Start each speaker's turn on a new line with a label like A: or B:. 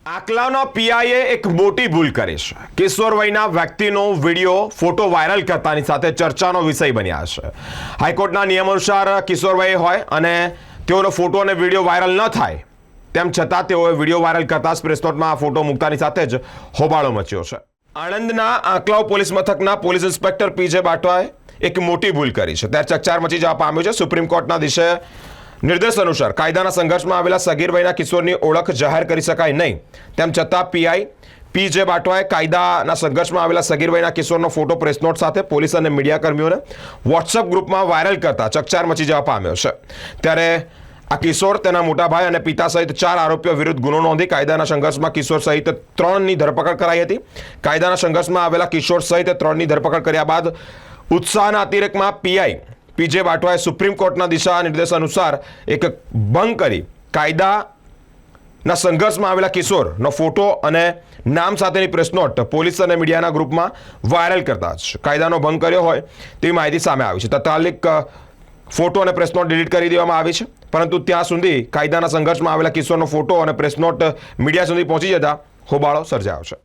A: આકલાના પીઆઈએ એક મોટી ભૂલ કરી છે. કિશોર વયના વ્યક્તિનો વિડીયો ફોટો વાયરલ કરતાની સાથે ચર્ચાનો વિષય બન્યા છે. હાઈકોર્ટના નિયમ અનુસાર કિશોર વય હોય અને તેઓનો ફોટો અને વિડીયો વાયરલ ન થાય, તેમ છતાં તેઓએ વિડીયો વાયરલ કરતા જ પ્રેસ નોટમાં આ ફોટો મૂકતાની સાથે જ હોબાળો મચ્યો છે. આણંદના આંકલાવ પોલીસ મથકના પોલીસ ઇન્સ્પેક્ટર પીજે બાટવાએ એક મોટી ભૂલ કરી છે. ત્યારે ચકચાર મચી જવા પામ્યું છે. સુપ્રીમ કોર્ટના નિર્દેશ અનુસાર કાયદાના સંઘર્ષમાં આવેલા સગીર વયના કિશોરની ઓળખ જાહેર કરી શકાય નહીં, તેમ છતાં પીઆઈ પીજે બાટવાએ કાયદાના સંઘર્ષમાં આવેલા સગીર વયના કિશોરનો ફોટો પ્રેસ નોટ સાથે પોલીસ અને મીડિયા કર્મીઓને વોટ્સઅપ ગ્રુપમાં વાયરલ કરતા ચકચાર મચી જવા પામ્યો છે. ત્યારે આ કિશોર, તેના મોટાભાઈ અને પિતા સહિત 4 આરોપીઓ વિરુદ્ધ ગુનો નોંધી કાયદાના સંઘર્ષમાં કિશોર સહિત 3ની ધરપકડ કરાઈ હતી. કાયદાના સંઘર્ષમાં આવેલા કિશોર સહિત 3ની ધરપકડ કર્યા બાદ ઉત્સાહના અતિરેકમાં પીઆઈ પીજે બાટવાએ સુપ્રીમ કોર્ટના દિશા નિર્દેશ અનુસાર એક ભંગ કરી કાયદાના સંઘર્ષમાં આવેલા કિશોરનો ફોટો અને નામ સાથેની પ્રેસ નોટ પોલીસ અને મીડિયાના ગ્રુપમાં વાયરલ કરતા જ કાયદાનો ભંગ કર્યો હોય તેવી માહિતી સામે આવી છે. તાત્કાલિક ફોટો અને પ્રેસ નોટ ડિલીટ કરી દેવામાં આવી છે, પરંતુ ત્યાં સુધી કાયદાના સંઘર્ષમાં આવેલા કિશોરનો ફોટો અને પ્રેસ નોટ મીડિયા સુધી પહોંચી જતા હોબાળો સર્જાયો છે.